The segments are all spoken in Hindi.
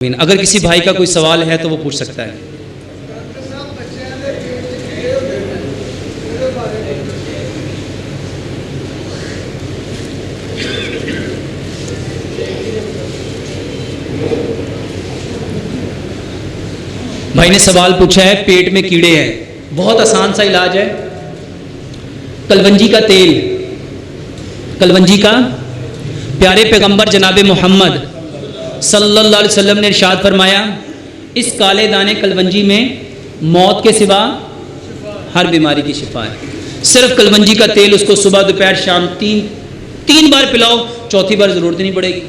अगर किसी भाई का कोई सवाल है तो वो पूछ सकता है। भाई ने सवाल पूछा है, पेट में कीड़े हैं, बहुत आसान सा इलाज है, कलवंजी का तेल। कलवंजी का प्यारे पैगंबर जनाब मोहम्मद सल्लल्लाहु अलैहि वसल्लम ने इरशाद फरमाया, इस काले दाने कलवंजी में मौत के सिवा हर बीमारी की शिफा है। सिर्फ कलवंजी का तेल उसको सुबह दोपहर शाम तीन बार पिलाओ, चौथी बार जरूरत नहीं पड़ेगी।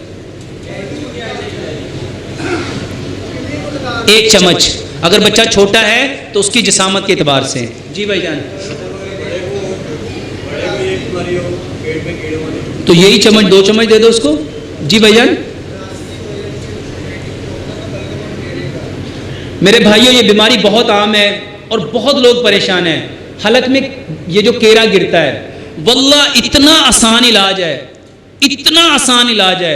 1 चम्मच, अगर बच्चा छोटा है तो उसकी जिसामत के एतबार से। जी भाईजान, तो यही चम्मच 2 चम्मच दे दो उसको। जी भाईजान, मेरे भाइयों ये बीमारी बहुत आम है और बहुत लोग परेशान हैं। हलक में ये जो केरा गिरता है, वल्लाह इतना आसान इलाज है, इतना आसान इलाज है,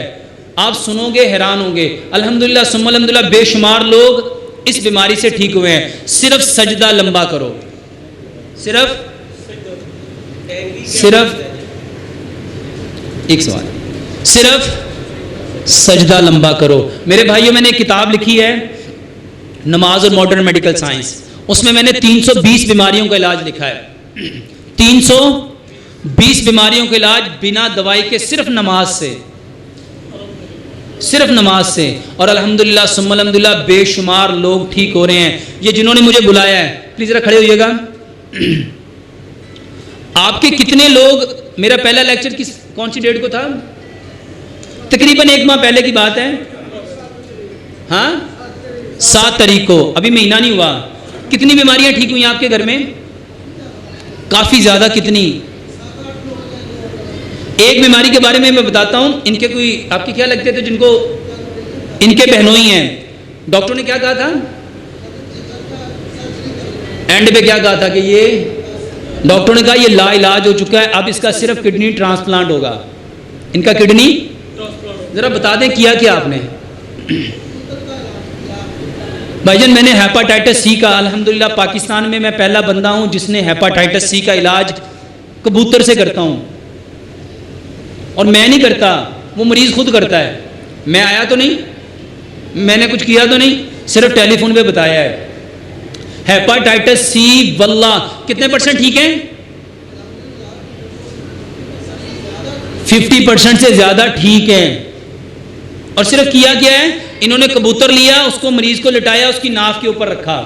आप सुनोगे हैरान होंगे। अल्हम्दुलिल्लाह सुम्मा अल्हम्दुलिल्लाह बेशुमार लोग इस बीमारी से ठीक हुए हैं। सिर्फ सजदा लंबा करो, सिर्फ एक सवाल, सिर्फ सजदा लंबा करो। मेरे भाइयों, मैंने एक किताब लिखी है नमाज और मॉडर्न मेडिकल साइंस, उसमें मैंने 320 बीमारियों का इलाज लिखा है। 320 बीमारियों का इलाज बिना दवाई के, सिर्फ नमाज से, सिर्फ नमाज से। और अल्हम्दुलिल्लाह सुम्मा अल्हम्दुलिल्लाह बेशुमार लोग ठीक हो रहे हैं। ये जिन्होंने मुझे बुलाया है, प्लीज जरा खड़े होइएगा। आपके कितने लोग, मेरा पहला लेक्चर कौन सी डेट को था? तकरीबन 1 माह पहले की बात है। हाँ, 7 तारीख को, अभी महीना नहीं हुआ। कितनी बीमारियां ठीक हुई आपके घर में? काफी ज्यादा। कितनी? एक बीमारी के बारे में मैं बताता हूं। इनके कोई आपके क्या लगते थे जिनको, इनके बहनोई हैं, डॉक्टर ने क्या कहा था एंड पे? क्या कहा था कि ये, डॉक्टर ने कहा ये लाइलाज हो चुका है, अब इसका सिर्फ किडनी ट्रांसप्लांट होगा। इनका किडनी, जरा बता दें किया क्या आपने? भाईजान, मैंने हेपाटाइटिस सी का, अल्हम्दुलिल्लाह पाकिस्तान में मैं पहला बंदा हूं जिसने हेपाटाइटिस सी का इलाज कबूतर से करता हूं। और मैं नहीं करता, वो मरीज खुद करता है। मैं आया तो नहीं, मैंने कुछ किया तो नहीं, सिर्फ टेलीफोन पे बताया है। हेपाटाइटिस सी वल्लाह कितने % ठीक है? 50% से ज्यादा ठीक है। और सिर्फ किया क्या है, इन्होंने कबूतर लिया, उसको मरीज को लिटाया, उसकी नाफ के ऊपर रखा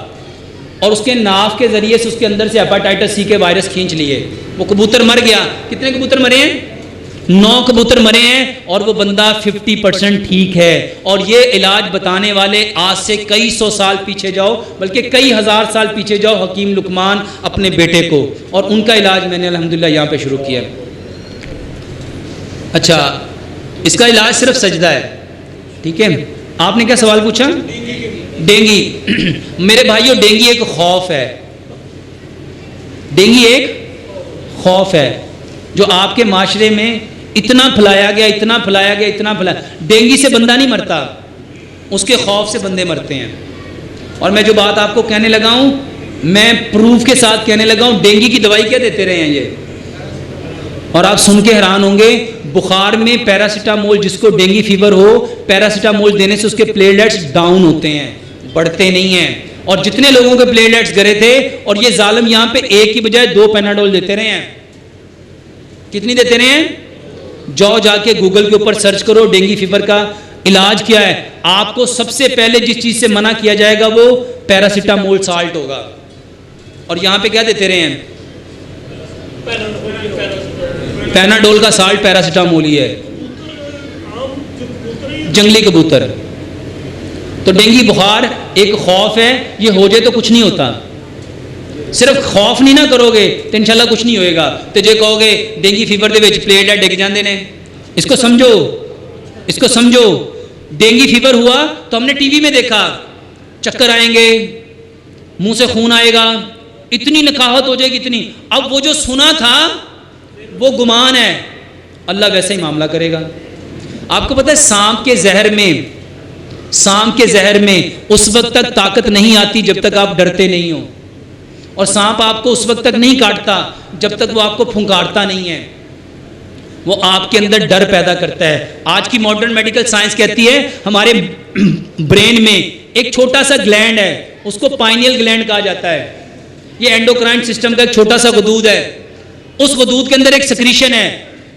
और उसके नाफ के जरिए से उसके अंदर से हेपाटाइटिस सी के वायरस खींच लिए। वो कबूतर मर गया। कितने कबूतर मरे हैं? 9 कबूतर मरे हैं और वो बंदा 50% ठीक है। और ये इलाज बताने वाले आज से कई 100 साल पीछे जाओ, बल्कि कई 1000 साल पीछे जाओ, हकीम लुकमान अपने बेटे को, और उनका इलाज मैंने अल्हम्दुलिल्लाह यहाँ पे शुरू किया। अच्छा, इसका इलाज सिर्फ सजदा है, ठीक है। आपने क्या सवाल पूछा? डेंगी। मेरे भाइयों, डेंगी एक खौफ है, डेंगी एक खौफ है जो आपके माशरे में इतना फैलाया गया, इतना फैलाया गया, इतना फैलाया। डेंगी से बंदा नहीं मरता, उसके खौफ से बंदे मरते हैं। और मैं जो बात आपको कहने लगा हूं, मैं प्रूफ के साथ कहने लगा हूं। डेंगी की दवाई क्या देते रहे हैं ये, और आप सुन के हैरान होंगे। बुखार में पैरासीटामोल, जिसको डेंगी फीवर हो, पैरासीटामोल देने से उसके प्लेटलेट्स डाउन होते हैं, बढ़ते नहीं हैं। और जितने लोगों के प्लेटलेट्स गिरे थे, और ये जालिम यहाँ पे 1 की बजाय 2 पैनाडोल देते रहे हैं। कितनी देते रहे हैं? जाओ जाके गूगल के ऊपर सर्च करो, डेंगी फीवर का इलाज क्या है। आपको सबसे पहले जिस चीज से मना किया जाएगा वो पैरासीटामोल साल्ट होगा। और यहाँ पे क्या देते रहे हैं? पैनाडोल का साल्ट पैरासीटामोल ही है, जंगली कबूतर। तो डेंगी बुखार एक खौफ है, ये हो जाए तो कुछ नहीं होता। सिर्फ खौफ नहीं ना करोगे तो इंशाल्लाह कुछ नहीं होएगा। तो जो कहोगे डेंगी फीवर दे विच प्लेटलेट डिग जाते हैं, इसको समझो, इसको समझो। डेंगी फीवर हुआ तो हमने टीवी में देखा, चक्कर आएंगे, मुंह से खून आएगा, इतनी नकाहत हो जाएगी, इतनी। अब वो जो सुना था वो गुमान है, अल्लाह वैसे ही मामला करेगा। आपको पता है सांप के जहर में सांप के जहर में उस वक्त तक ताकत नहीं आती जब तक आप डरते नहीं हो, और सांप आपको उस वक्त तक नहीं काटता जब तक वो आपको फुंकारता नहीं है। वो आपके अंदर डर पैदा करता है। आज की मॉडर्न मेडिकल साइंस कहती है हमारे ब्रेन में एक छोटा सा ग्लैंड है, उसको पाइनियल ग्लैंड कहा जाता है। ये एंडोक्राइन सिस्टम का एक छोटा सा गदूद है। उस गदूद के अंदर एक सेक्रीशन है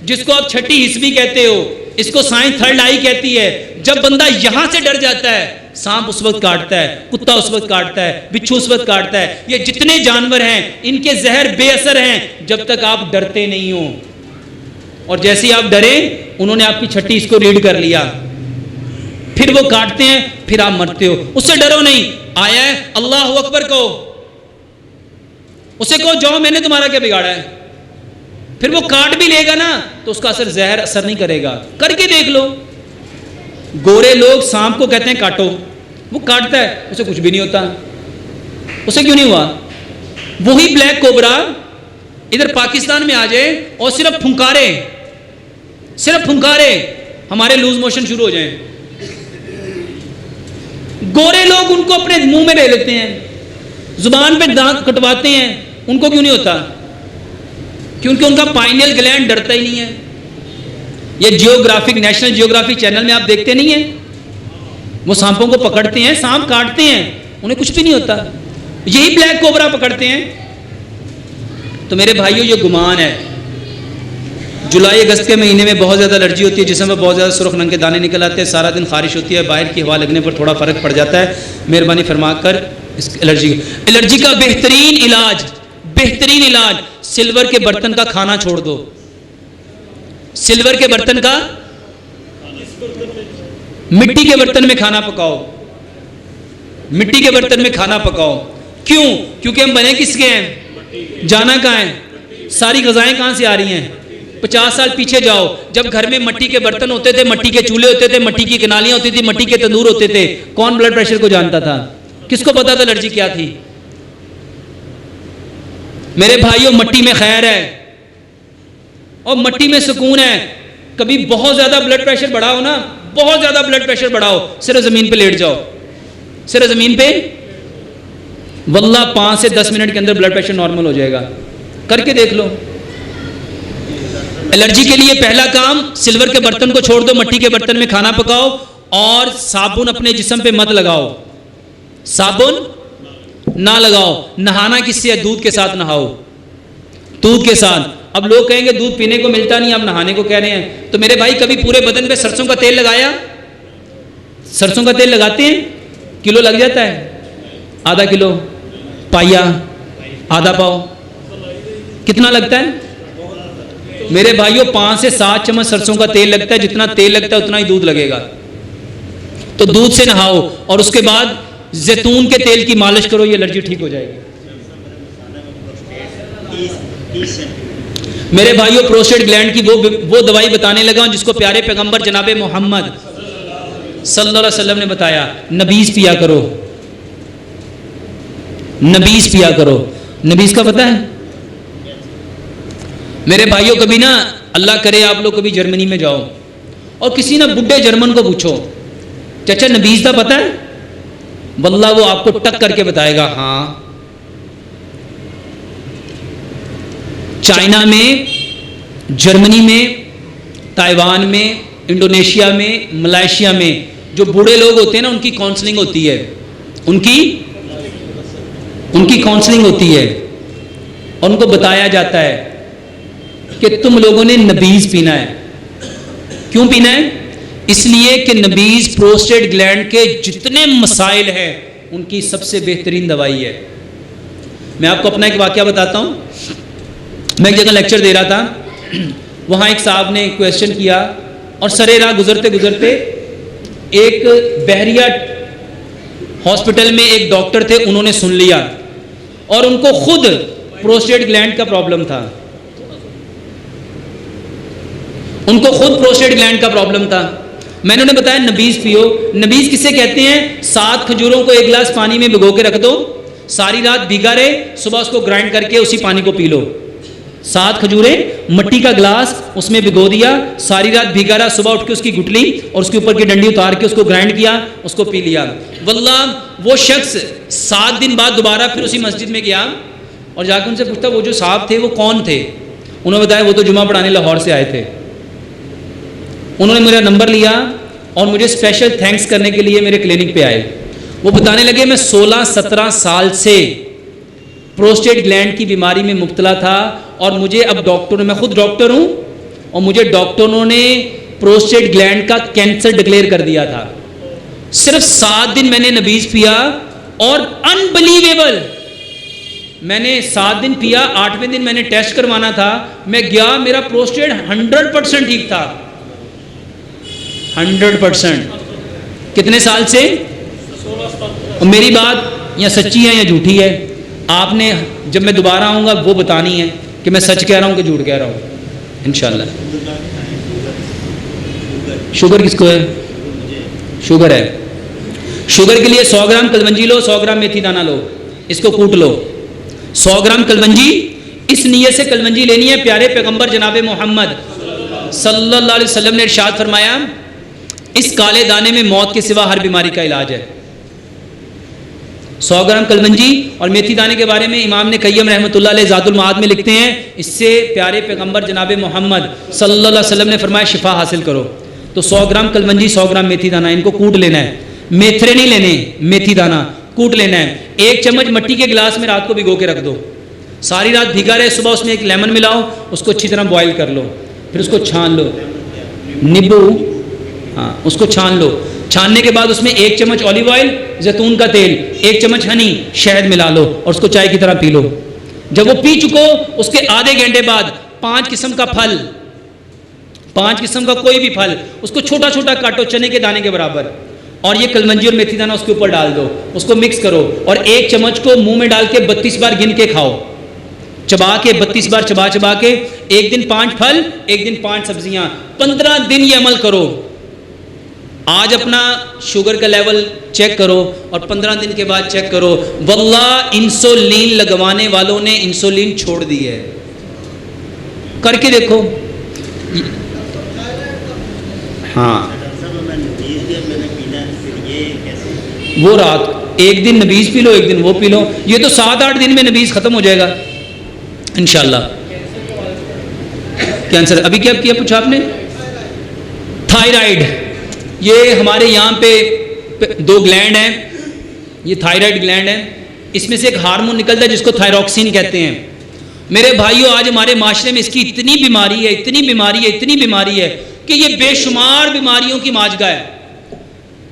जिसको आप छठी हिस्सी कहते हो, इसको साइंस थर्ड आई कहती है। जब बंदा यहां से डर जाता है, सांप उस वक्त काटता है, कुत्ता उस वक्त काटता है, बिच्छू उस वक्त काटता है। ये जितने जानवर हैं इनके जहर बेअसर हैं जब तक आप डरते नहीं हो। और जैसे ही आप डरे, उन्होंने आपकी छठी इसको रीड कर लिया, फिर वो काटते हैं, फिर आप मरते हो। उससे डरो नहीं। आया है अल्लाह अकबर कहो, उसे कहो जाओ मैंने तुम्हारा क्या बिगाड़ा है। फिर वो काट भी लेगा ना तो उसका जहर असर नहीं करेगा। करके देख लो। गोरे लोग सांप को कहते हैं काटो, वो काटता है, उसे कुछ भी नहीं होता। उसे क्यों नहीं हुआ? वही ब्लैक कोबरा इधर पाकिस्तान में आ जाए और सिर्फ फुंकारे हमारे लूज मोशन शुरू हो जाएं। गोरे लोग उनको अपने मुंह में ले लेते हैं, जुबान पे दांत कटवाते हैं, उनको क्यों नहीं होता? क्योंकि उनका पाइनियल ग्लैंड डरता ही नहीं है। ये जियोग्राफिक, नेशनल जियोग्राफिक चैनल में आप देखते नहीं है, वो सांपों को पकड़ते हैं, सांप काटते हैं, उन्हें कुछ भी नहीं होता। यही ब्लैक कोबरा पकड़ते हैं। तो मेरे भाइयों, ये गुमान है। जुलाई अगस्त के महीने में बहुत ज़्यादा एलर्जी होती है, जिसमें बहुत ज़्यादा सुर्ख रंग के दाने निकल आते हैं, सारा दिन खारिश होती है, बाहर की हवा लगने पर थोड़ा फ़र्क पड़ जाता है। मेहरबानी फरमाकर इस एलर्जी का बेहतरीन इलाज सिल्वर के बर्तन का खाना छोड़ दो। सिल्वर के बर्तन का, मिट्टी के बर्तन में खाना पकाओ। मिट्टी के बर्तन में खाना पकाओ। क्यों? क्योंकि हम बने किसके हैं? जाना कहाँ है? सारी ग़िज़ाएं कहाँ से आ रही हैं? 50 साल पीछे जाओ, जब घर में मिट्टी के बर्तन होते थे, मिट्टी के चूल्हे होते थे, मिट्टी की कनालियां होती थी, मिट्टी के तंदूर होते थे, कौन ब्लड प्रेशर को जानता था? किसको पता था एलर्जी क्या थी? मेरे भाइयों, मिट्टी में खैर है और मिट्टी में सुकून है। कभी बहुत ज्यादा ब्लड प्रेशर बढ़ा हो ना, बहुत ज्यादा ब्लड प्रेशर बढ़ा हो, सिर्फ जमीन पे लेट जाओ, सिर्फ जमीन पे, वल्लाह 5 से 10 मिनट के अंदर ब्लड प्रेशर नॉर्मल हो जाएगा। करके देख लो। एलर्जी के लिए पहला काम, सिल्वर के बर्तन को छोड़ दो, मिट्टी के बर्तन में खाना पकाओ और साबुन अपने जिस्म पे मत लगाओ। साबुन ना लगाओ। नहाना किससे है? दूध के साथ नहाओ, दूध के साथ। अब लोग कहेंगे दूध पीने को मिलता नहीं, आप नहाने को कह रहे हैं। तो मेरे भाई, कभी पूरे बदन पे सरसों का तेल लगाया? सरसों का तेल लगाते हैं, किलो लग जाता है, आधा किलो, पाइया, आधा पाव, कितना लगता है? मेरे भाइयों, 5 से 7 चम्मच सरसों का तेल लगता है। जितना तेल लगता है उतना ही दूध लगेगा। तो दूध से नहाओ और उसके बाद जैतून के तेल की मालिश करो, ये एलर्जी ठीक हो जाएगी। मेरे भाइयों, प्रोस्टेट ग्लैंड की वो दवाई बताने लगा जिसको प्यारे पैगंबर जनाबे मोहम्मद सल्लल्लाहु अलैहि वसल्लम ने बताया। नबीज पिया करो, नबीज पिया करो। नबीज का पता है? मेरे भाइयों, कभी ना, अल्लाह करे आप लोग कभी जर्मनी में जाओ और किसी ना बुढ़े जर्मन को पूछो, चाचा नबीज का पता है? वल्लाह वो आपको टक करके बताएगा हाँ। चाइना में, जर्मनी में, ताइवान में, इंडोनेशिया में, मलेशिया में जो बूढ़े लोग होते हैं ना, उनकी काउंसलिंग होती है। उनकी काउंसलिंग होती है और उनको बताया जाता है कि तुम लोगों ने नबीज पीना है। क्यों पीना है? इसलिए कि नबीज प्रोस्टेट ग्लैंड के जितने मसाइल हैं उनकी सबसे बेहतरीन दवाई है। मैं आपको अपना एक वाकया बताता हूँ। मैं एक जगह लेक्चर दे रहा था, वहाँ एक साहब ने क्वेश्चन किया और सरे राह गुजरते गुजरते एक बहरिया हॉस्पिटल में एक डॉक्टर थे, उन्होंने सुन लिया और उनको खुद प्रोस्टेट ग्लैंड का प्रॉब्लम था। उनको खुद प्रोस्टेट ग्लैंड का प्रॉब्लम था। मैंने उन्हें बताया नबीज पियो। नबीज किसे कहते हैं? 7 खजूरों को 1 गिलास पानी में भिगो के रख दो, सारी रात भीगा रहे, सुबह उसको ग्राइंड करके उसी पानी को पी लो। 7 खजूरें, मट्टी का ग्लास, उसमें भिगो दिया, सारी रात भीगा रहा, सुबह उठ के उसकी गुठली और उसके ऊपर की डंडी उतार के उसको ग्राइंड किया, उसको पी लिया। वल्लाह वो शख्स 7 दिन बाद दोबारा फिर उसी मस्जिद में गया और जाकर उनसे पूछता वो जो साहब थे वो कौन थे? उन्होंने बताया वो तो जुमा पढ़ाने लाहौर से आए थे। उन्होंने मेरा नंबर लिया और मुझे स्पेशल थैंक्स करने के लिए मेरे क्लिनिक पे आए। वो बताने लगे मैं 16-17 साल से प्रोस्टेट ग्लैंड की बीमारी में मुब्तला था और मुझे अब डॉक्टरों, मैं खुद डॉक्टर हूँ, और मुझे डॉक्टरों ने प्रोस्टेट ग्लैंड का कैंसर डिक्लेयर कर दिया था। सिर्फ 7 दिन मैंने नबीज पिया और अनबिलीवेबल, मैंने 7 दिन पिया, 8वें दिन मैंने टेस्ट करवाना था, मैं गया, मेरा प्रोस्टेट 100% ठीक था, 100%। कितने साल से? और मेरी बात या सच्ची है या झूठी है, आपने जब मैं दोबारा आऊँगा वो बतानी है कि मैं सच कह रहा हूँ कि झूठ कह रहा हूँ इंशाल्लाह। शुगर किसको है? शुगर है। शुगर के लिए 100 ग्राम कलवंजी लो, 100 ग्राम मेथी दाना लो, इसको कूट लो। 100 ग्राम कलवंजी, इस नियत से कलवंजी लेनी है, प्यारे पैगंबर जनाब मोहम्मद सल्लल्लाहु अलैहि वसल्लम ने इरशाद फरमाया इस काले दाने में मौत के सिवा हर बीमारी का इलाज है। 100 ग्राम कलवंजी और मेथी दाने के बारे में इमाम ने कय्यम रहमतुल्लाह अलैह ज़ादुल माद में लिखते हैं, इससे प्यारे पैगंबर जनाब मोहम्मद सल्लल्लाहु अलैहि वसल्लम ने फरमाया शिफा हासिल करो। तो 100 ग्राम कलवंजी, 100 ग्राम मेथी दाना, इनको कूट लेना है, मेथरे नहीं लेने, मेथी दाना कूट लेना है। 1 चम्मच मट्टी के गिलास में रात को भिगो के रख दो, सारी रात भीगा रहे, सुबह उसमें 1 लेमन मिलाओ, उसको अच्छी तरह बॉयल कर लो, फिर उसको छान लो, नींबू, हाँ उसको छान लो। छानने के बाद उसमें 1 चम्मच ऑलिव ऑयल, जैतून का तेल, 1 चम्मच हनी, शहद मिला लो और उसको चाय की तरह पी लो। जब वो पी चुको उसके आधे घंटे बाद 5 किस्म का फल, 5 किस्म का कोई भी फल, उसको छोटा छोटा काटो चने के दाने के बराबर, और ये कलवंजी और मेथी दाना उसके ऊपर डाल दो, उसको मिक्स करो और 1 चम्मच को मुंह में डाल के 32 बार गिन के खाओ, चबा के 32 बार चबा चबा के। 1 दिन 5 फल, 1 दिन 5 सब्जियां, 15 दिन ये अमल करो। आज अपना शुगर का लेवल चेक करो और 15 दिन के बाद चेक करो, वल्लाह इंसुलिन लगवाने वालों ने इंसुलिन छोड़ दी है, करके देखो। हाँ वो रात 1 दिन नबीज पी लो, 1 दिन वो पी लो, ये तो 7-8 दिन में नबीज खत्म हो जाएगा इंशाल्लाह। कैंसर अभी क्या किया पूछा आपने? थायराइड, ये हमारे यहाँ पे 2 ग्लैंड हैं, ये थायराइड ग्लैंड है, इसमें से एक हार्मोन निकलता है जिसको थायरॉक्सिन कहते हैं। मेरे भाइयों आज हमारे माशरे में इसकी इतनी बीमारी है, इतनी बीमारी है, इतनी बीमारी है कि ये बेशुमार बीमारियों की माजगा है।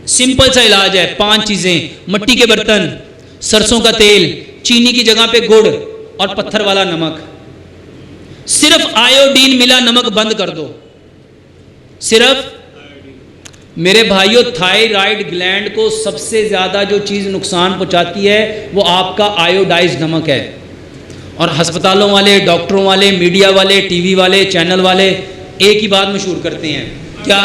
सिंपल सा इलाज है, 5 चीजें, मट्टी के बर्तन, सरसों का तेल, चीनी की जगह पे गुड़ और पत्थर वाला नमक। सिर्फ आयोडीन मिला नमक बंद कर दो, सिर्फ। मेरे भाइयों थायराइड ग्लैंड को सबसे ज्यादा जो चीज नुकसान पहुंचाती है वो आपका आयोडाइज्ड नमक है। और अस्पतालों वाले, डॉक्टरों वाले, मीडिया वाले, टीवी वाले, चैनल वाले एक ही बात मशहूर करते हैं, क्या?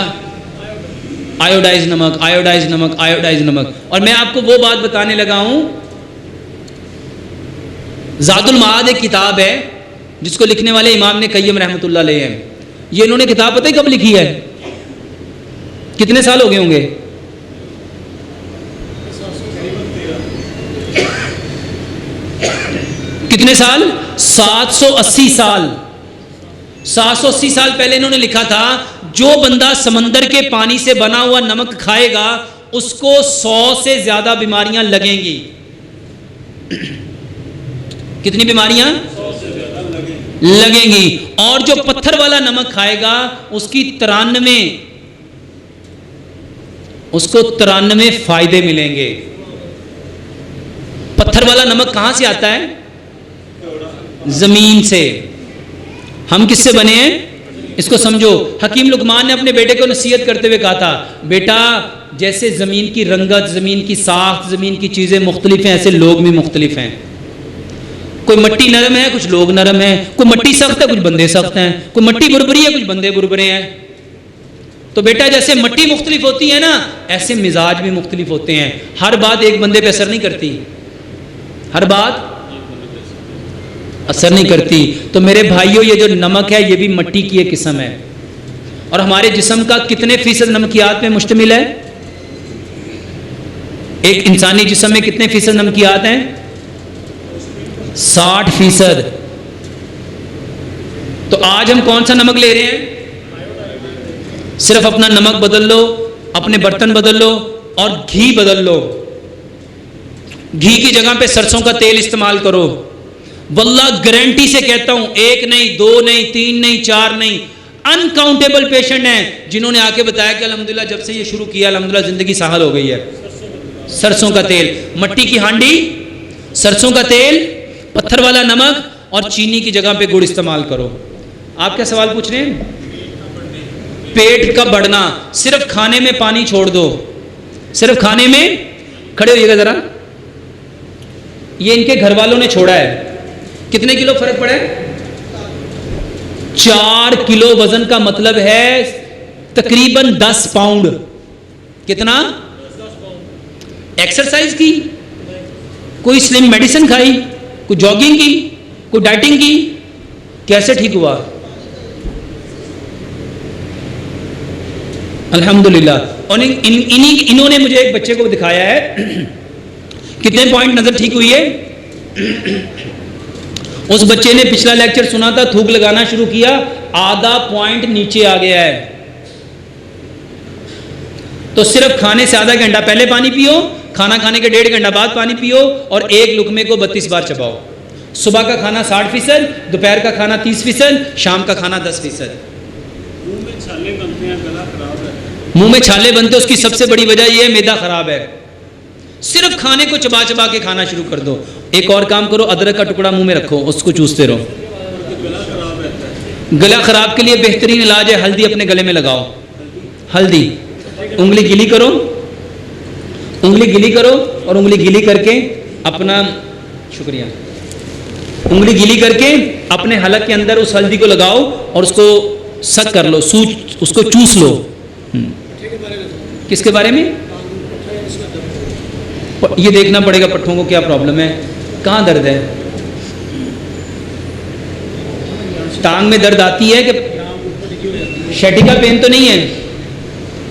आयोडाइज्ड नमक, आयोडाइज्ड नमक, आयोडाइज्ड नमक। और मैं आपको वो बात बताने लगा हूं, ज़ादुल माद एक किताब है जिसको लिखने वाले इमाम ने कय्यम रहमतुल्लाह अलैह हैं। ये इन्होंने किताब पता है कब लिखी है? कितने साल हो गए होंगे? कितने साल? 780 साल। 780 साल पहले इन्होंने लिखा था जो बंदा समंदर के पानी से बना हुआ नमक खाएगा उसको 100 से ज्यादा बीमारियां लगेंगी। कितनी बीमारियां? 100 से ज्यादा लगेंगी। और जो पत्थर वाला नमक खाएगा उसकी 93 फायदे मिलेंगे। पत्थर वाला नमक कहां से आता है? जमीन से। हम किससे बने हैं इसको समझो। हकीम लुकमान ने अपने बेटे को नसीहत करते हुए कहा था, बेटा जैसे जमीन की रंगत, जमीन की साख्त, जमीन की चीजें मुख्तलिफ हैं, ऐसे लोग भी मुख्तलिफ हैं। कोई मट्टी नरम है, कुछ लोग नरम हैं, कोई मट्टी सख्त है, कुछ बंदे सख्त हैं, कोई मट्टी बुरबरी है, कुछ बंदे बुरबरे हैं। तो बेटा जैसे मट्टी मुख्तलिफ होती है ना, ऐसे मिजाज भी मुख्तलिफ होते हैं। हर बात एक बंदे पे असर नहीं करती, हर बात असर नहीं करती। तो मेरे भाइयों, ये जो नमक है ये भी मिट्टी की एक किस्म है। और हमारे जिस्म का कितने फीसद नमकियात में मुश्तमिल है? एक इंसानी जिस्म में कितने फीसद नमकियात हैं? 60%। तो आज हम कौन सा नमक ले रहे हैं? सिर्फ अपना नमक बदल लो, अपने बर्तन बदल लो और घी बदल लो। घी की जगह पे सरसों का तेल इस्तेमाल करो। वल्लाह गारंटी से कहता हूं, 1 नहीं, 2 नहीं, 3 नहीं, 4 नहीं, अनकाउंटेबल पेशेंट हैं जिन्होंने आके बताया कि अल्हम्दुलिल्लाह जब से ये शुरू किया अल्हम्दुलिल्लाह जिंदगी सहल हो गई है। सरसों का तेल, मट्टी की हांडी, सरसों का तेल, पत्थर वाला नमक और चीनी की जगह पे गुड़ इस्तेमाल करो। आप क्या सवाल पूछ रहे हैं? पेट का बढ़ना, सिर्फ खाने में पानी छोड़ दो, सिर्फ खाने में, खड़े होइएगा जरा, ये इनके घर वालों ने छोड़ा है। कितने किलो फर्क पड़ा है? 4 किलो वजन का मतलब है तकरीबन 10 पाउंड। कितना? एक्सरसाइज की, कोई स्लिम मेडिसिन खाई, कोई जॉगिंग की, कोई डाइटिंग की, कैसे ठीक हुआ? अल्हम्दुलिल्लाह। और इन्होंने मुझे एक बच्चे को दिखाया है कितने पॉइंट नजर ठीक हुई है। उस बच्चे ने पिछला लेक्चर सुना था, थूक लगाना शुरू किया, आधा पॉइंट नीचे आ गया है। तो सिर्फ खाने से आधा घंटा पहले पानी पियो, खाना खाने के 1.5 घंटा बाद पानी पियो और एक लुकमे को 32 बार चबाओ। सुबह का खाना 60%, दोपहर का खाना 30%, शाम का खाना 10%। मुंह में छाले बनते हैं, गला खराब है। मुंह में छाले बनते, उसकी सबसे बड़ी वजह यह है मैदा खराब है। सिर्फ खाने को चबा चबा के खाना शुरू कर दो। एक और काम करो, अदरक का टुकड़ा मुंह में रखो, उसको चूसते रहो। गला खराब रहता है। गला खराब के लिए बेहतरीन इलाज है, हल्दी अपने गले में लगाओ। हल्दी, उंगली गीली करो, उंगली गीली करो और उंगली गीली करके अपना, शुक्रिया, उंगली गीली करके अपने हलक के अंदर उस हल्दी को लगाओ और उसको सक कर लो, उसको चूस लो। किसके बारे में? ये देखना पड़ेगा पट्ठों को क्या प्रॉब्लम है, कहाँ दर्द है। टांग में दर्द आती है कि शैटिका पेन तो नहीं है?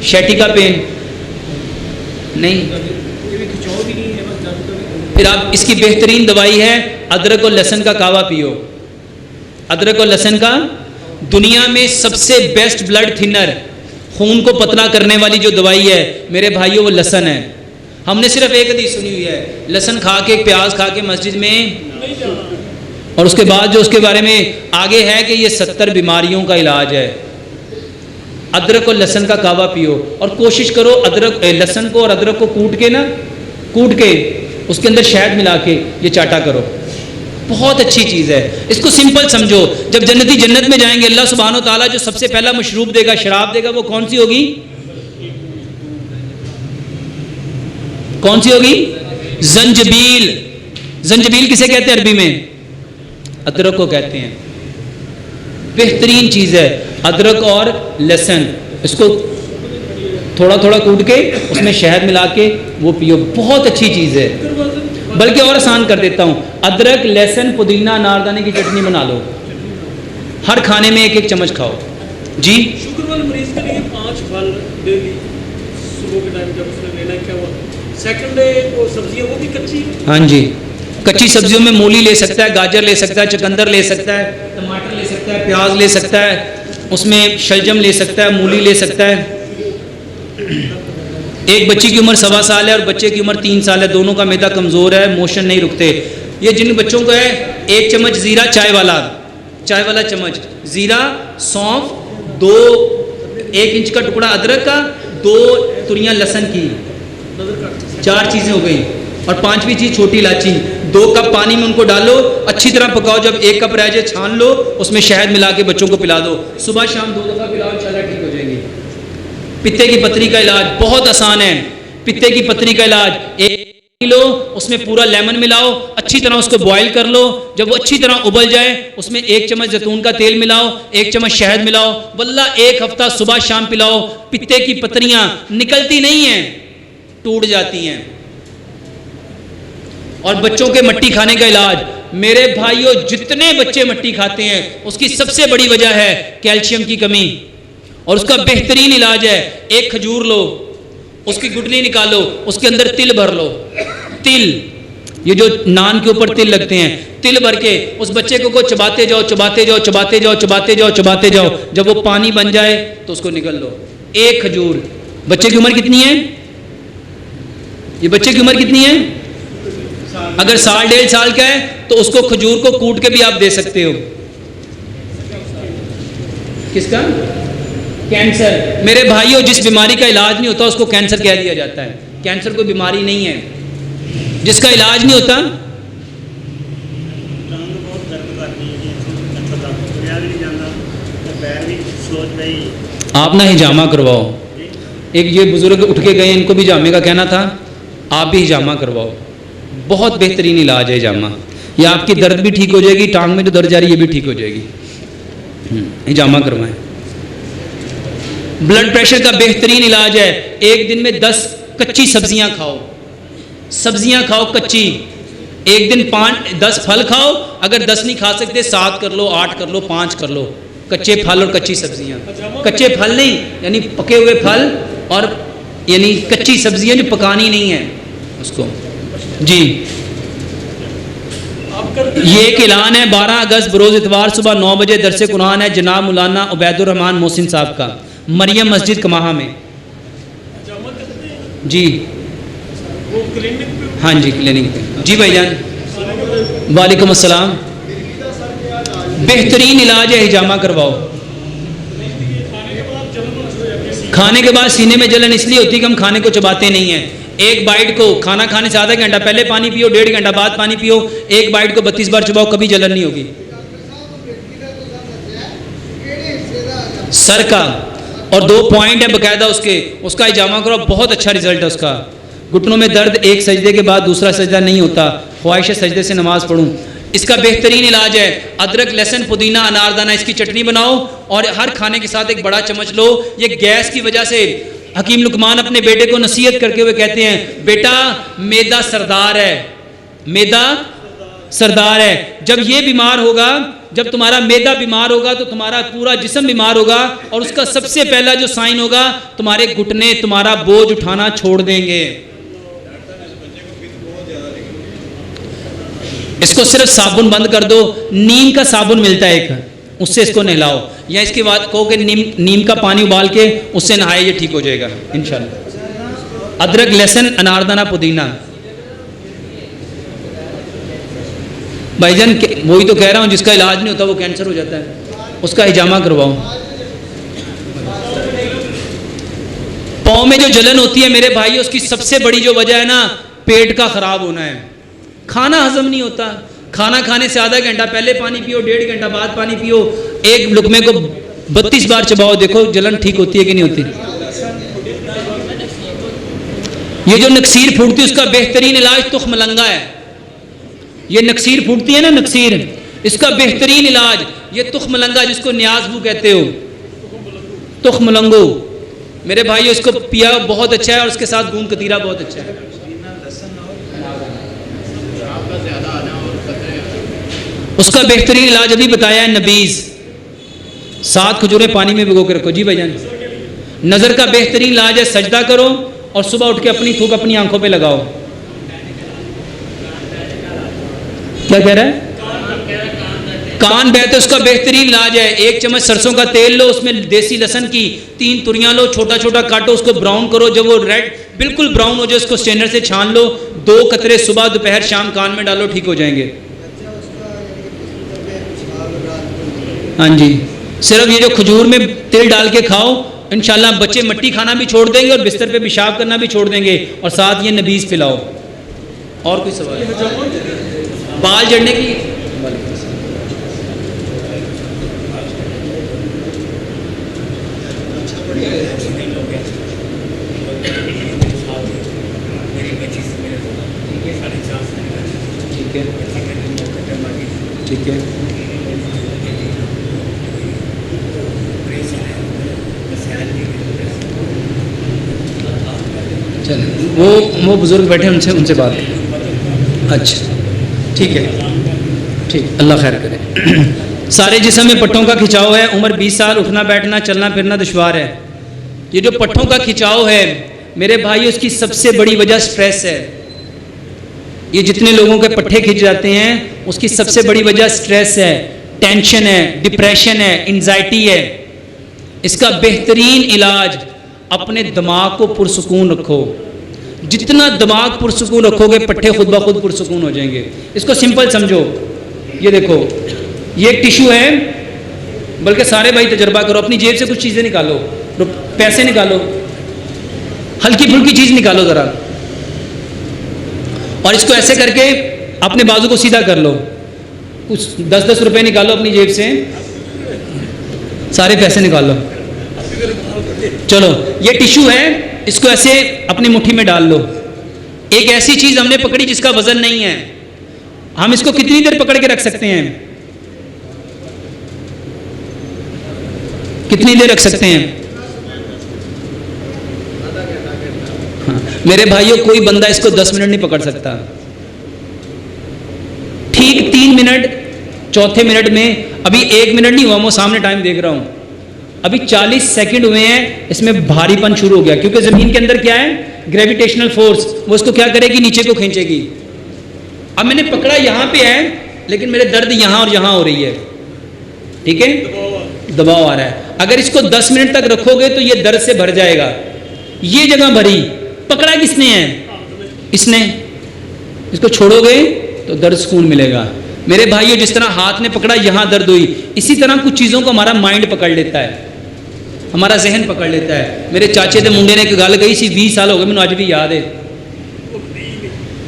शैटिका पेन नहीं, फिर आप, इसकी बेहतरीन दवाई है अदरक और लहसुन का कावा पियो। अदरक और लहसुन का दुनिया में सबसे बेस्ट ब्लड थिनर, खून को पतला करने वाली जो दवाई है मेरे भाइयों, वो लहसुन है। हमने सिर्फ एक हदीस सुनी हुई है, लहसुन खा के, प्याज खा के मस्जिद में, और उसके बाद जो उसके बारे में आगे है कि ये 70 बीमारियों का इलाज है। अदरक और लहसुन का कावा पियो और कोशिश करो अदरक, लहसुन को और अदरक को कूट के उसके अंदर शहद मिला के ये चाटा करो। बहुत अच्छी चीज़ है, इसको सिंपल समझो। जब जन्नती जन्नत में जाएंगे, अल्लाह सुब्हानो ताला जो सबसे पहला मशरूब देगा, शराब देगा, वो कौन सी होगी? कौन सी होगी? जंजबील। जंजबील किसे कहते हैं अरबी में? अदरक को कहते हैं। बेहतरीन चीज़ है अदरक और लहसुन, इसको थोड़ा थोड़ा कूट के उसमें शहद मिला के वो पियो, बहुत अच्छी चीज़ है। बल्कि और आसान कर देता हूँ, अदरक, लहसुन, पुदीना, अनारदाने की चटनी बना लो, हर खाने में 1-1 चम्मच खाओ। जी, शुगर वाले मरीज के लिए 5 फल डेली सुबह के टाइम जब उसने लेना है, क्या हुआ? सेकंड डे वो सब्जियां वो भी कच्ची? हाँ जी, कच्ची सब्जियों में मूली ले सकता है, गाजर ले सकता है, चुकंदर ले सकता है, टमाटर ले सकता है, प्याज ले सकता है, उसमें शलजम ले सकता है, मूली ले सकता है। एक बच्ची की उम्र 1.25 साल है और बच्चे की उम्र 3 साल है, दोनों का मैदा कमज़ोर है, मोशन नहीं रुकते। ये जिन बच्चों को है, 1 चम्मच ज़ीरा, चाय वाला चम्मच ज़ीरा, सौंफ, 1 इंच का टुकड़ा अदरक का, 2 तुरियां लहसुन की, 4 चीज़ें हो गई। और 5वीं चीज़ छोटी इलायची। 2 कप पानी में उनको डालो, अच्छी तरह पकाओ, जब 1 कप रह जाए छान लो, उसमें शहद मिला के बच्चों को पिला दो, सुबह शाम 2 दफ़ा पिलाओ, इंशाल्लाह ठीक हो जाएंगी। पित्ते की पथरी का इलाज बहुत आसान है। पित्ते की पथरी का इलाज, 1 किलो उसमें पूरा लेमन मिलाओ, अच्छी तरह उसको बॉईल कर लो, जब वो अच्छी तरह उबल जाए उसमें 1 चम्मच जैतून का तेल मिलाओ, 1 चम्मच शहद मिलाओ, वल्लाह 1 हफ्ता सुबह शाम पिलाओ, पित्ते की पथरियाँ निकलती नहीं हैं, टूट जाती हैं। और बच्चों के मट्टी खाने का इलाज, मेरे भाइयों जितने बच्चे मट्टी खाते हैं उसकी सबसे बड़ी वजह है कैल्शियम की कमी, और उसका बेहतरीन इलाज है एक खजूर लो, उसकी गुठली निकालो, उसके अंदर तिल भर लो। तिल, ये जो नान के ऊपर तिल लगते हैं, तिल भर के उस बच्चे को चबाते जाओ चबाते जाओ चबाते जाओ चबाते जाओ चबाते जाओ, जब वो पानी बन जाए तो उसको निकल लो। एक खजूर। बच्चे की उम्र कितनी है? ये बच्चे की उम्र कितनी है? अगर साल 1.5 साल का है तो उसको खजूर को कूट के भी आप दे सकते हो। किसका? कैंसर। मेरे भाइयों जिस बीमारी का इलाज नहीं होता उसको कैंसर कह दिया जाता है। कैंसर कोई बीमारी नहीं है, जिसका इलाज नहीं होता। आप ना हिजामा करवाओ। एक ये बुजुर्ग उठ के गए, इनको भी हिजामे का कहना था, आप भी हिजामा करवाओ। बहुत बेहतरीन इलाज है हिजामा। ये आपकी दर्द भी ठीक हो जाएगी, टांग में जो दर्द जा रही है ये भी ठीक हो जाएगी। हिजामा करवाएं। ब्लड प्रेशर का बेहतरीन इलाज है, एक दिन में 10 कच्ची सब्जियां खाओ। सब्जियां खाओ कच्ची। एक दिन 10 फल खाओ, अगर 10 नहीं खा सकते 7 कर लो, 8 कर लो, 5 कर लो। कच्चे फल और कच्ची सब्जियां। कच्चे फल नहीं यानी पके हुए फल, और यानी कच्ची सब्जियां जो पकानी नहीं है उसको। जी ये एक ऐलान है 12 अगस्त बरोज़ इतवार सुबह 9 बजे दरसे कुरान है जनाब मौलाना उबैदुर रहमान मोहसिन साहब का, मरियम मस्जिद कमाहा में। जी हाँ जी क्लिनिक पे। जी भाईजान वालेकुम अस्सलाम। बेहतरीन इलाज है, हिजामा करवाओ। खाने के बाद सीने में जलन इसलिए होती है कि हम खाने को चबाते नहीं हैं। एक बाइट को खाना खाने से आधा घंटा पहले पानी पियो, 1.5 घंटा बाद पानी पियो। एक बाइट को 32 बार चबाओ, कभी जलन नहीं होगी। सर का और 2 पॉइंट है बकायदा उसके, उसका हिजामा करो, बहुत अच्छा रिजल्ट है उसका। घुटनों में दर्द, एक सजदे के बाद दूसरा सजदा नहीं होता, ख्वाहिश है सजदे से नमाज पढ़ूं। इसका बेहतरीन इलाज है अदरक, लहसुन, पुदीना, अनारदाना, इसकी चटनी बनाओ और हर खाने के साथ एक बड़ा चम्मच लो। ये गैस की वजह से हकीम लुकमान अपने बेटे को नसीहत करके हुए कहते हैं, बेटा मैदा सरदार है, मैदा सरदार है। जब ये बीमार होगा, जब तुम्हारा मैदा बीमार होगा तो तुम्हारा पूरा जिस्म बीमार होगा, और उसका सबसे पहला जो साइन होगा तुम्हारे घुटने तुम्हारा बोझ उठाना छोड़ देंगे। इसको सिर्फ साबुन बंद कर दो, नीम का साबुन मिलता है एक, उससे इसको नहलाओ, या इसके बाद कहो कि नीम का पानी उबाल के उससे नहाए, ये ठीक हो जाएगा इंशाल्लाह। अदरक, लहसुन, अनारदाना, पुदीना। भाईजान वही तो कह रहा हूँ, जिसका इलाज नहीं होता वो कैंसर हो जाता है, उसका हिजामा करवाओ। पाँव में जो जलन होती है मेरे भाई, उसकी सबसे बड़ी जो वजह है ना, पेट का खराब होना है। खाना हजम नहीं होता, खाना खाने से आधा घंटा पहले पानी पियो, 1.5 घंटा बाद पानी पियो, एक लुकमे को 32 बार चबाओ, देखो जलन ठीक होती है कि नहीं होती। ये जो नक्सीर फूटती है उसका बेहतरीन इलाज तुखमलंगा है। ये नक्सीर फूटती है ना, नक्सीर, इसका बेहतरीन इलाज ये तुखमलंगा, जिसको न्याज़बू कहते हो, तुखमलंगो। मेरे भाई इसको पिया बहुत अच्छा है, और उसके साथ गूंद कतीरा बहुत अच्छा है। उसका बेहतरीन इलाज अभी बताया है नबीज़। 7 खजूरें पानी में भिगो के रखो। जी भाईजान। नज़र का बेहतरीन इलाज है सजदा करो और सुबह उठ के अपनी थूक अपनी आंखों पे लगाओ। क्या कह रहा है? कान बहते, उसका बेहतरीन इलाज है 1 चम्मच सरसों का तेल लो, उसमें देसी लहसुन की 3 तुरियां लो, छोटा छोटा काटो, उसको ब्राउन करो, जब वो रेड बिल्कुल ब्राउन हो जाए उसको स्ट्रेनर से छान लो, 2 कतरे सुबह दोपहर शाम कान में डालो, ठीक हो जाएंगे। हाँ जी, सिर्फ ये जो खजूर में तिल डाल के खाओ, इंशाल्लाह बच्चे मट्टी खाना भी छोड़ देंगे और बिस्तर पे पेशाब करना भी छोड़ देंगे, और साथ ये नबीज़ पिलाओ। और कोई सवाल? बाल झड़ने की ठीक है। चलो वो बुजुर्ग बैठे उनसे बात। अच्छा ठीक है। ठीक, अल्लाह खैर करे। सारे जिस्म में पट्टों का खिंचाव है, उम्र 20 साल, उठना बैठना चलना फिरना दुश्वार है। ये जो पट्टों का खिंचाव है मेरे भाई, उसकी सबसे बड़ी वजह स्ट्रेस है। ये जितने लोगों के पट्टे खिंच जाते हैं उसकी सबसे बड़ी वजह स्ट्रेस है, टेंशन है, डिप्रेशन है, एंजाइटी है। इसका बेहतरीन इलाज, अपने दिमाग को पुरसुकून रखो। जितना दिमाग पुरसुकून रखोगे पट्टे खुद ब खुद पुरसुकून हो जाएंगे। इसको सिंपल समझो, ये देखो, ये एक टिश्यू है, बल्कि सारे भाई तजर्बा करो, अपनी जेब से कुछ चीज़ें निकालो, पैसे निकालो, हल्की फुल्की चीज़ निकालो ज़रा, और इसको ऐसे करके अपने बाजू को सीधा कर लो। कुछ 10-10 रुपए निकालो अपनी जेब से, सारे पैसे निकालो। चलो, ये टिश्यू है, इसको ऐसे अपनी मुट्ठी में डाल लो। एक ऐसी चीज हमने पकड़ी जिसका वजन नहीं है, हम इसको कितनी देर पकड़ के रख सकते हैं? कितनी देर रख सकते हैं? हाँ, मेरे भाइयों, कोई बंदा इसको 10 मिनट नहीं पकड़ सकता। ठीक 3 मिनट, चौथे मिनट में, अभी 1 मिनट नहीं हुआ, मैं सामने टाइम देख रहा हूं, अभी 40 सेकंड हुए हैं, इसमें भारीपन शुरू हो गया, क्योंकि जमीन के अंदर क्या है? ग्रेविटेशनल फोर्स, वो इसको क्या करेगी? नीचे को खींचेगी। अब मैंने पकड़ा यहां पे है, लेकिन मेरे दर्द यहां और यहां हो रही है, ठीक है, दबाव आ रहा है। अगर इसको 10 मिनट तक रखोगे तो ये दर्द से भर जाएगा। ये जगह भरी, पकड़ा किसने है? इसने। इसको छोड़ोगे तो दर्द सुकून मिलेगा। मेरे भाइयों, जिस तरह हाथ ने पकड़ा यहां दर्द हुई, इसी तरह कुछ चीजों को हमारा माइंड पकड़ लेता है, हमारा जहन पकड़ लेता है। मेरे चाचे के मुंडे ने एक गल कही सी, 20 साल हो गए, मैंने आज भी याद है।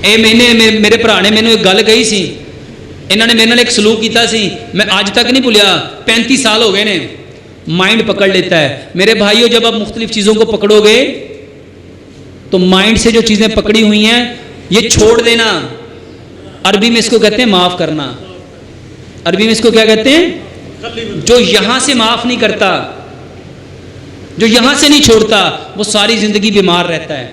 मेरे भरा ने मैंने एक गल कही सी, इन्होंने मेरे नाल एक सलूक किया सी, मैं आज तक नहीं भुलिया, 35 साल हो गए ने। माइंड पकड़ लेता है। मेरे भाइयों, जब आप मुख्तलिफ चीज़ों को पकड़ोगे तो माइंड से जो चीज़ें पकड़ी हुई हैं ये छोड़ देना। अरबी में इसको कहते हैं माफ़ करना। अरबी में इसको क्या कहते हैं? जो यहां से माफ़ नहीं करता, जो यहां से नहीं छोड़ता, वो सारी ज़िंदगी बीमार रहता है।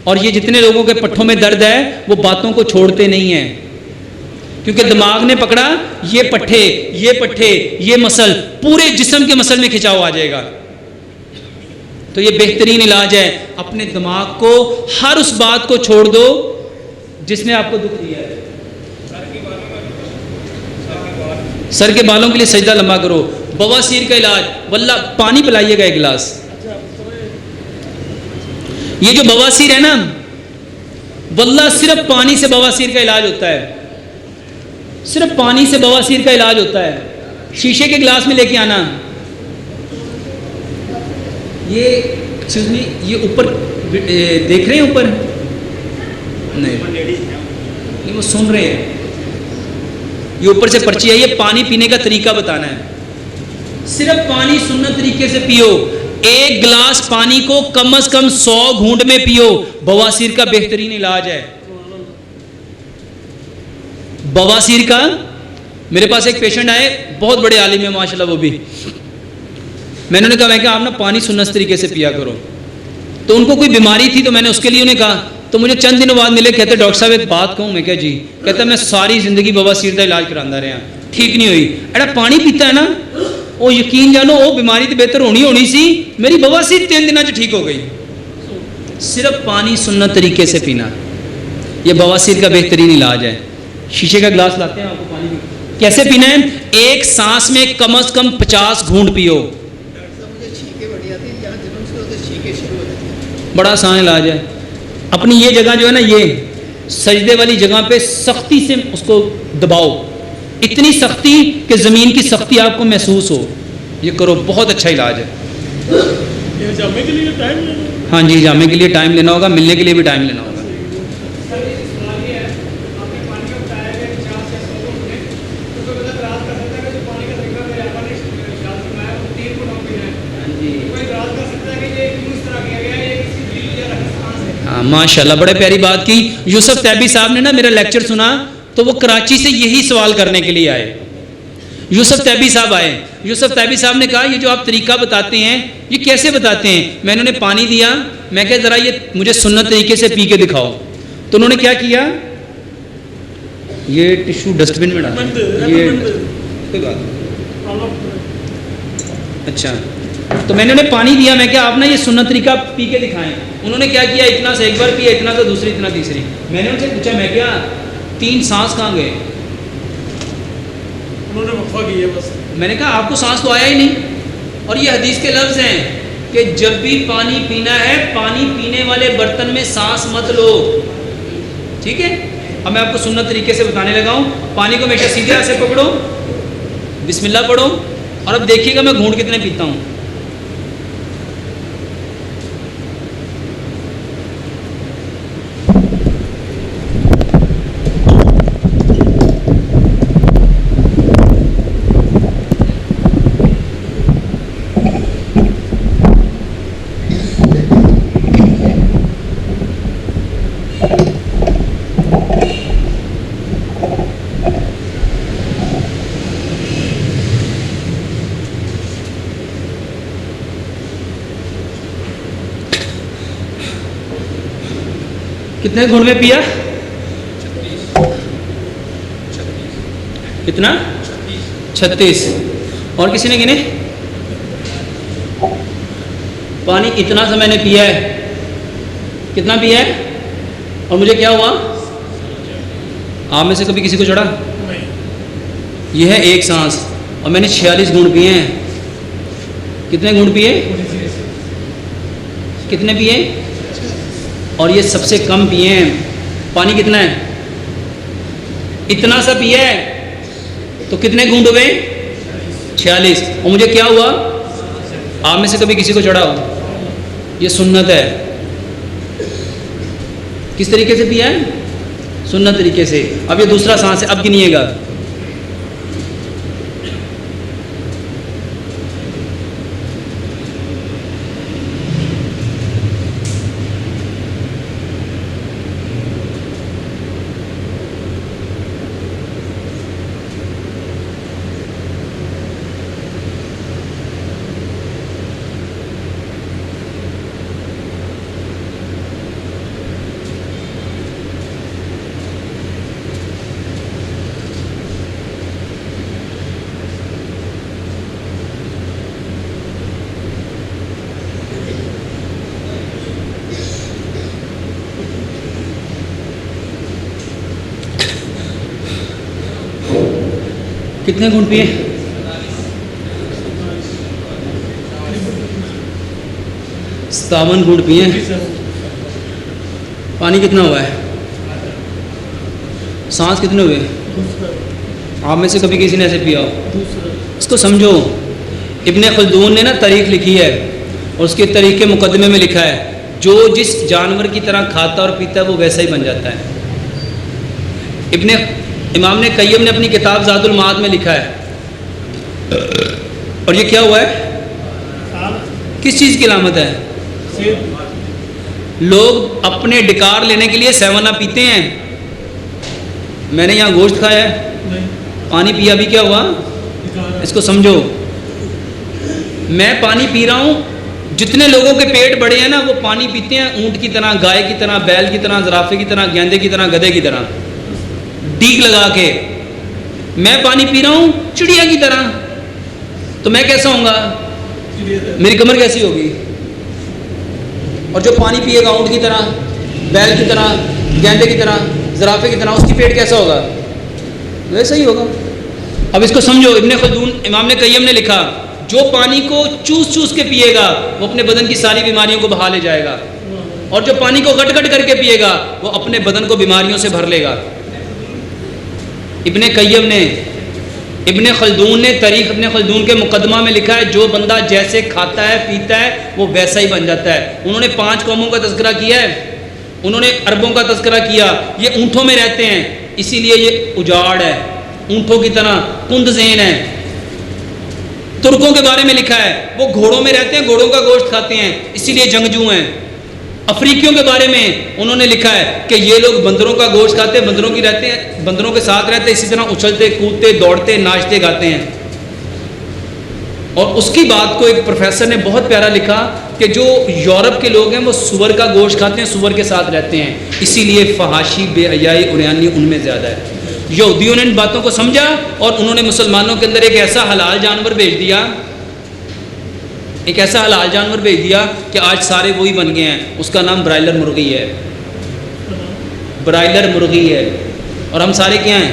और ये जितने लोगों के पट्ठों में दर्द है वो बातों को छोड़ते नहीं हैं, क्योंकि दिमाग ने पकड़ा, ये पट्ठे, ये मसल, पूरे जिस्म के मसल में खिंचाव आ जाएगा। तो ये बेहतरीन इलाज है। अपने दिमाग को हर उस बात को छोड़ दो जिसने आपको दुख दिया है। सर के बालों के लिए सजदा लंबा करो। बवासीर का इलाज, वल्ला पानी पिलाइएगा 1 गिलास। ये जो बवासीर है ना, वल्ला सिर्फ पानी से बवासीर का इलाज होता है। सिर्फ पानी से बवासीर का इलाज होता है। शीशे के गिलास में लेके आना। ये एक्सक्यूज मी, ये ऊपर देख रहे हैं? ऊपर नहीं, वो सुन रहे हैं। ये ऊपर से पर्ची है, ये पानी पीने का तरीका बताना है। सिर्फ पानी सुन्नत तरीके से पियो। 1 गिलास पानी को कम से कम 100 घूंट में पियो। बवासीर का बेहतरीन इलाज है। बवासीर का, मेरे पास एक पेशेंट आए, बहुत बड़े आलिम है माशाल्लाह, वो भी। मैंने उन्हें कहा, मैं क्या आप ना पानी सुन्नत तरीके से पिया करो। तो उनको कोई बीमारी थी, तो मैंने उसके लिए उन्हें कहा। तो मुझे चंद दिनों बाद मिले, कहते डॉक्टर साहब एक बात कहूँ। मैं क्या जी? कहता मैं सारी जिंदगी बवासीर का इलाज करांदा रहा, ठीक नहीं हुई। एड़ा पानी पीता है ना, वो यकीन जानो वो बीमारी तो बेहतर होनी सी, मेरी बवासीर 3 दिनों च ठीक हो गई। सिर्फ पानी सुन्नत तरीके से पीना, यह बवासीर का बेहतरीन इलाज है। शीशे का गिलास लाते हैं आपको पानी, कैसे पीना है? 1 सांस में कम से कम 50 घूंट पियो। बड़ा आसान इलाज है। अपनी ये जगह जो है ना, ये सजदे वाली जगह पे सख्ती से उसको दबाओ, इतनी सख्ती कि ज़मीन की सख्ती आपको महसूस हो। ये करो, बहुत अच्छा इलाज है। जामे के लिए टाइम लेना? हाँ जी, जामे के लिए टाइम लेना होगा, मिलने के लिए भी टाइम लेना होगा। माशाल्लाह, बड़े प्यारी बात की। यूसुफ तैबी साहब ने ना मेरा लेक्चर सुना, तो वो कराची से यही सवाल करने के लिए आए। यूसुफ तैबी साहब आए। यूसुफ तैबी साहब ने कहा, ये जो आप तरीका बताते हैं ये कैसे बताते हैं? मैंने उन्हें पानी दिया, मैं कहा ज़रा ये मुझे सुन्नत तरीके से पी के दिखाओ। तो उन्होंने क्या किया, ये टिश्यू डस्टबिन में डाल, ये कोई बात नहीं। अच्छा, तो मैंने उन्हें पानी दिया, मैं क्या आप ना ये सुन्नत तरीका पी के दिखाएं। उन्होंने क्या किया, इतना से एक बार पिया, इतना से दूसरी, इतना तीसरी। मैंने उनसे पूछा, मैं क्या 3 सांस कहाँ गए? उन्होंने वफा की है बस। मैंने कहा आपको सांस तो आया ही नहीं। और ये हदीस के लफ्ज़ हैं कि जब भी पानी पीना है, पानी पीने वाले बर्तन में सांस मत लो, ठीक है। अब मैं आपको सुन्नत तरीके से बताने लगा हूँ। पानी को हमेशा सीधे हाथ से पकड़ो, बिस्मिल्लाह पढ़ो, और अब देखिएगा मैं घूंट कितने पीता हूँ। कितने घूंट में पिया? कितना? 36। और किसी ने गिने? पानी इतना सा मैंने पिया है। कितना पिया है? और मुझे क्या हुआ? आप में से कभी किसी को चढ़ा? यह है 1 सांस, और मैंने 46 घूंट पिए हैं। कितने घूंट पिए? कितने पिए? और ये सबसे कम पिए हैं। पानी कितना है? इतना सा पिया है, तो कितने घूंट हुए? 46। और मुझे क्या हुआ? आप में से कभी किसी को चढ़ा हो? ये सुन्नत है। किस तरीके से पिया है? सुन्नत तरीके से। अब ये दूसरा सांस है, अब गिनिएगा। कितने घूंट पिए? 57 घूंट पिए। पानी कितना हुआ है? सांस कितने हुए? आप में से कभी किसी ने ऐसे पिया हो? इसको समझो। इब्ने खल्दून ने ना तारीख लिखी है, और उसके तारीख के मुकदमे में लिखा है, जो जिस जानवर की तरह खाता और पीता है वो वैसा ही बन जाता है। इमाम ने कय्यम ने अपनी किताब ज़ादुल माद में लिखा है। और ये क्या हुआ है? किस चीज़ की अलामत है? लोग अपने डिकार लेने के लिए 7 अप पीते हैं। मैंने यहाँ गोश्त खाया है, पानी पिया, भी क्या हुआ? इसको समझो। मैं पानी पी रहा हूँ, जितने लोगों के पेट बड़े हैं ना, वो पानी पीते हैं ऊंट की तरह, गाय की तरह, बैल की तरह, ज़राफे की तरह, गेंदे की तरह, गधे की तरह, डीक लगा के। मैं पानी पी रहा हूँ चिड़िया की तरह, तो मैं कैसा होऊंगा? मेरी कमर कैसी होगी? और जो पानी पिएगा ऊंट की तरह, बैल की तरह, गेंदे की तरह, ज़राफे की तरह, उसकी पेट कैसा होगा? वैसा ही होगा। अब इसको समझो। इब्ने खल्दून, इमाम ने कय्यम ने लिखा, जो पानी को चूस चूस के पिएगा वो अपने बदन की सारी बीमारियों को बहा ले जाएगा, और जो पानी को गट गट करके पिएगा वो अपने बदन को बीमारियों से भर लेगा। इब्ने कय्यम ने, इब्ने खल्दून ने तारीख इब्ने खल्दून के मुकदमा में लिखा है, जो बंदा जैसे खाता है पीता है वो वैसा ही बन जाता है। उन्होंने 5 कौमों का तज़किरा किया है, उन्होंने अरबों का तज़किरा किया। ये ऊँटों में रहते हैं, इसीलिए ये उजाड़ है, ऊँटों की तरह कुंद ज़ेन है। तुर्कों के बारे में लिखा है, वो घोड़ों में रहते हैं, घोड़ों का गोश्त खाते हैं, इसीलिए जंगजू हैं। अफ्रीकियों के बारे में उन्होंने लिखा है कि ये लोग बंदरों का गोश्त खाते हैं, बंदरों की रहते हैं, बंदरों के साथ रहते हैं, इसी तरह उछलते कूदते दौड़ते नाचते गाते हैं। और उसकी बात को एक प्रोफेसर ने बहुत प्यारा लिखा कि जो यूरोप के लोग हैं वो सुअर का गोश्त खाते हैं, सुअर के साथ रहते हैं, इसीलिए फहाशी बेहयाई उरियानी उनमें ज़्यादा है। यहूदियों ने इन बातों को समझा और उन्होंने मुसलमानों के अंदर एक ऐसा हलाल जानवर भेज दिया, एक ऐसा हलाल जानवर भेज दिया कि आज सारे वही बन गए हैं। उसका नाम ब्रायलर मुर्गी है, ब्रायलर मुर्गी है। और हम सारे क्या हैं?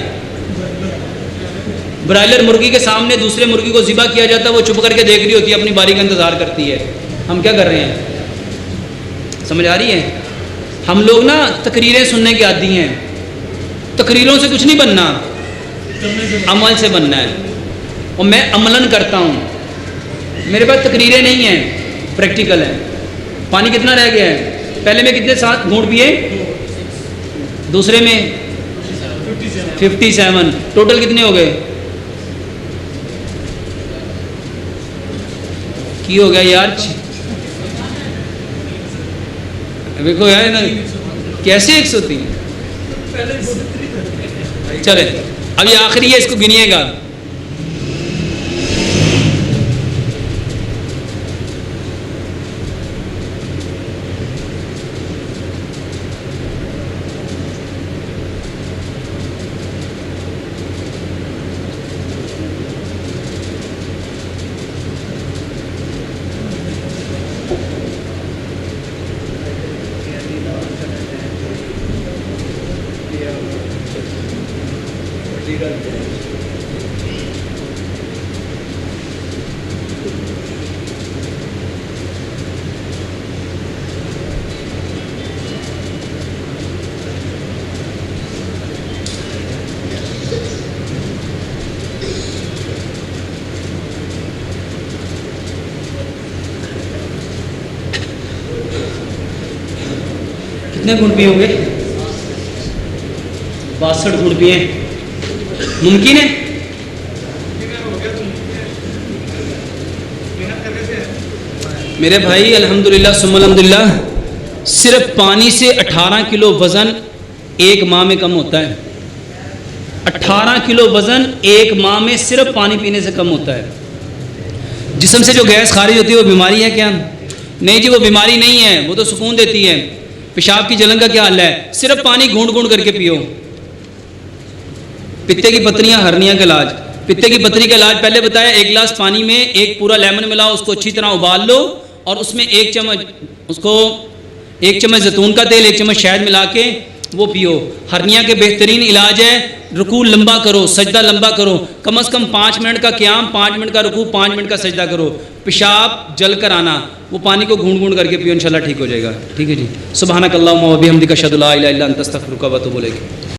ब्रायलर मुर्गी के सामने दूसरे मुर्गी को ज़िबा किया जाता है, वो चुप करके देख रही होती है, अपनी बारी का इंतज़ार करती है। हम क्या कर रहे हैं? समझ आ रही है? हम लोग ना तकरीरें सुनने के आदी हैं। तकरीरों से कुछ नहीं बनना, अमल से बनना है। और मैं अमलन करता हूँ। मेरे पास तकरीरें नहीं हैं, प्रैक्टिकल है। पानी कितना रह गया है? पहले में कितने 7 घूंट पिए, दूसरे में 57, टोटल कितने हो गए? की हो गया यार, देखो यार ना कैसे 103। चले अब ये आखिरी है, इसको गिनिएगा। कितने घूंट पिए होंगे? 62 घूंट पिए। मुमकिन है? मेरे भाई अल्हम्दुलिल्लाह सुम्मा अल्हम्दुलिल्लाह, सिर्फ पानी से 18 किलो वज़न एक माह में कम होता है। 18 किलो वज़न एक माह में सिर्फ पानी पीने से कम होता है। जिस्म से जो गैस खारिज होती है वो बीमारी है क्या? नहीं जी, वो बीमारी नहीं है, वो तो सुकून देती है। पेशाब की जलन का क्या हाल है? सिर्फ पानी घूंट घूंट करके पियो। पित्ते की पत्रियां, हर्निया का इलाज। पित्ते की पत्री का इलाज पहले बताया, 1 गिलास पानी में 1 पूरा लेमन मिलाओ, उसको अच्छी तरह उबाल लो और उसमें 1 चम्मच जैतून का तेल, 1 चम्मच शहद मिला के वो पियो। हर्निया के बेहतरीन इलाज है। रुकू लंबा करो, सजदा लंबा करो, कम से कम 5 मिनट का क़याम, 5 मिनट का रुकू, 5 मिनट का सजदा करो। पेशाब जल कर आना, वो पानी को घूंट घूंट करके पियो, इंशाल्लाह ठीक हो जाएगा। ठीक है जी। सुबहानक अल्लाहुम्मा व बिहम्दिका अशहदु अल्ला इलाहा इल्ला अंता अस्तगफिरुका व अतूबु इलैक।